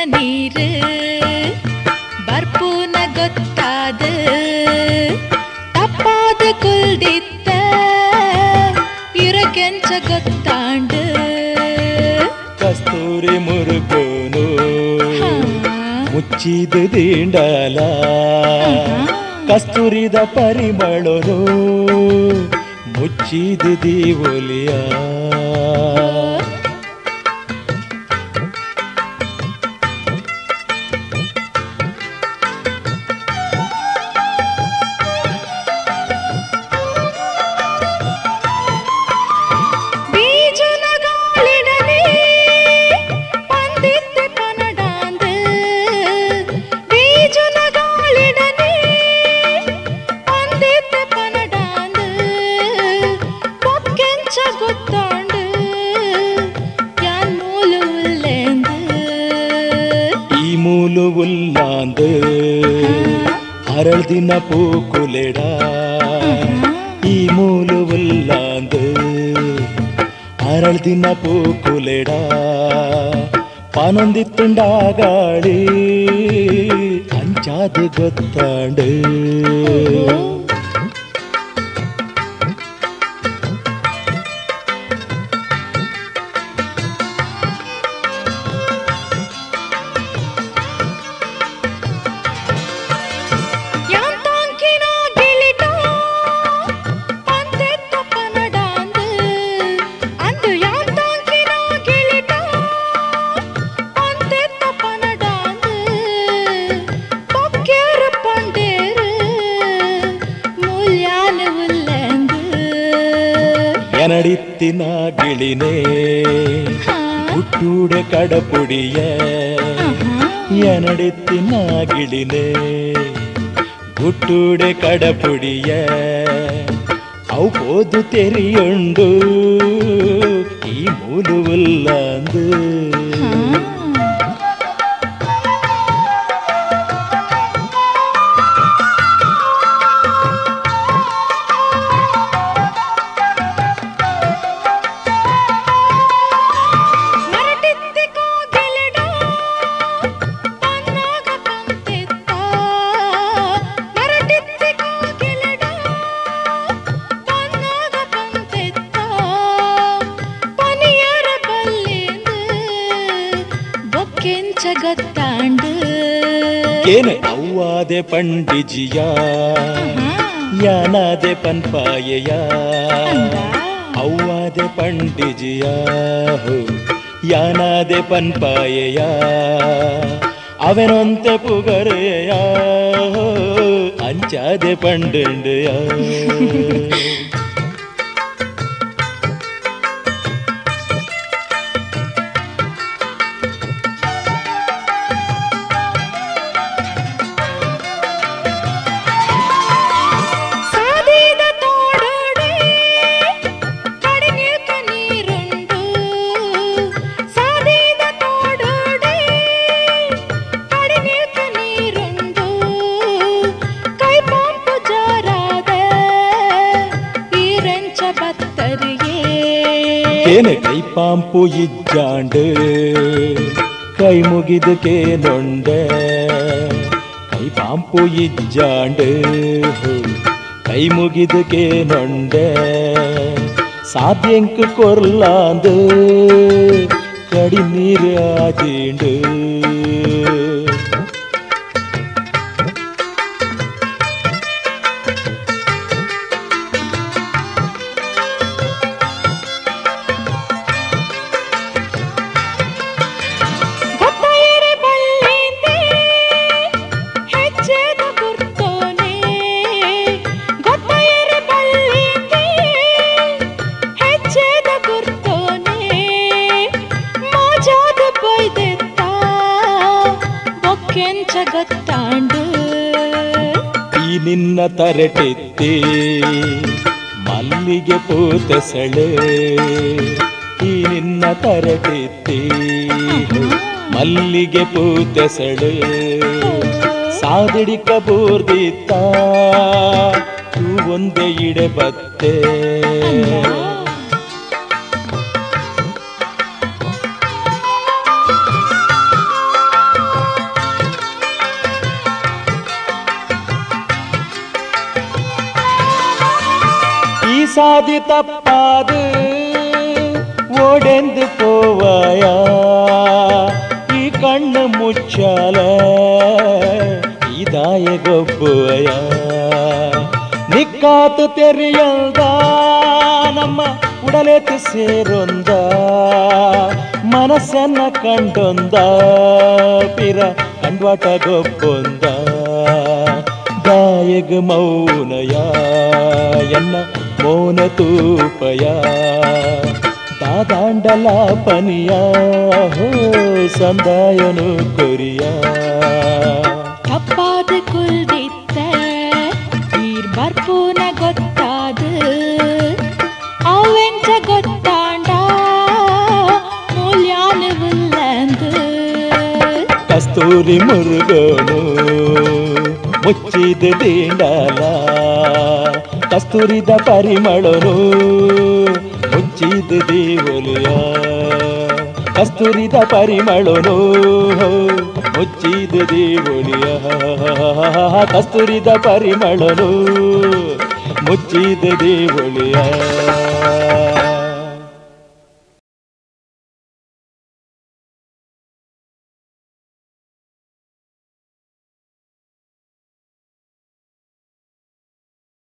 ನೀರು ಬರ್ಪೂನ ಗೊತ್ತಾದ ತಪ್ಪಾದ ಕುಲ್ದಿತ್ತ ಇರಕೆಂಚ ಗೊತ್ತಾಂಡು ಕಸ್ತೂರಿ ಮುರುಗೋನು ಮುಚ್ಚಿದ ದಿಂಡಲ ಕಸ್ತೂರಿದ ಪರಿಮಳನು ಮುಚ್ಚಿದ ದೀವಲಿಯ ಉಲ್ಲಾಂದು ಅರಳ್ದಿನ ಪೂಕುಲೆಡ ಈ ಮೂಲು ಉಲ್ಲಾಂದು ಅರಳ್ದಿನ ಪೂಕುಲೆಡ ಪಾನೊಂದಿತ್ತುಂಡಾಗಾಳಿ ಅಂಚಾದು ಗೊತ್ತಾಂಡು ನಡಿತ್ತಿನ ಗಿಳಿನೇ ಹುಟ್ಟೂಡೆ ಕಡಪುಡಿಯ ನಡಿತ್ತಿನ ಗಿಳಿನೇ ಹುಟ್ಟೂಡೆ ಕಡಪುಡಿಯ ಅವು ಪೋದು ತೆರಿಯುಂಡು ಈ ಮೂಲುವಲ್ಲಂದು ಏನು ಅವ್ವಾದೆ ಪಂಡಿಜಿಯ ಯಾನಾದೆ ಪನ್ಪಾಯೆಯ ಅವ್ವಾದೆ ಪಂಡಿಜಿಯ ಯಾನಾದೆ ಪನ್ಪಾಯೆಯ ಅವನೊಂತೆ ಪುಗರೆಯ ಅಂಚಾದೆ ಪಂಡುಂಡೆಯ ಏನೆ ಕೈ ಪಾಂಪು ಇಜ್ಜಾಂಡು ಕೈ ಮುಗಿದಕ್ಕೆ ನೊಂಡೆ ಕೈ ಪಾಂಪು ಇಜ್ಜಾಂಡು ಕೈ ಮುಗಿದಕ್ಕೆ ನೊಂಡೆ ಸಾಧ್ಯಂಕು ಕೊರ್ಲಾಂದು ಕಡಿ ನೀರು ಆಜಿಂಡು ಈ ನಿನ್ನ ತರಟೆತ್ತಿ ಮಲ್ಲಿಗೆ ಪೂತೆಸಳೆ ಈ ನಿನ್ನ ತರಟೆತ್ತಿ ಮಲ್ಲಿಗೆ ಪೂತೆಸಳೆ ಸಾದಿಡಿ ಕಬೂರ್ದಿತ್ತ ಒಂದೇ ಇಡೆ ಬತ್ತೆ சாதி தப்பாது ஓடெந்து போவாயா ಈ ಕಣ್ಣು ಮುಚ್ಚಾಲ ಇದಾಯ ಗೊಬ್ಬುವಯ ನಿಕ್ಕಾತು ತೆರೆಯಲ್ದ ನಮ್ಮ ಉಡಲೆತ್ತು ಸೇರೊಂದ ಮನಸ್ಸನ್ನ ಕಂಡೊಂದ ಪಿರ ಕಂಡ್ವಾಟ ಗೊಬ್ಬೊಂದ ದಾಯಗ ಮೌನಯ ಎನ್ನ ಮೌನ ತೂಪಯ ದಾದಾಂಡಲ ಪನಿಯ ಹೋ ಸಂದಾಯನು ಕೊರಿಯ ತಪ್ಪಾದ ಕುಲ್ದಿತ್ತ ನೀರ್ ಬರ್ಪೂನ ಗೊತ್ತಾದ ಅವೆಂಚ ಗೊತ್ತಾಂಡ ಮೂಲ್ಯಾನವಿಲ್ಲಂದು ಕಸ್ತೂರಿ ಮುರುಗೋನು ಮುಚ್ಚಿದ ದಿಂಡಲ ಕಸ್ತೂರಿದ ಪರಿಮಳನು ಮುಚ್ಚಿದ ದೇವಲಿಯ ಕಸ್ತೂರಿದ ಪರಿಮಳನು ಮುಚ್ಚಿದ ದೇವಲಿಯ ಕಸ್ತೂರಿದ ಪರಿಮಳನು ಮುಚ್ಚಿದ ದೇವಲಿಯ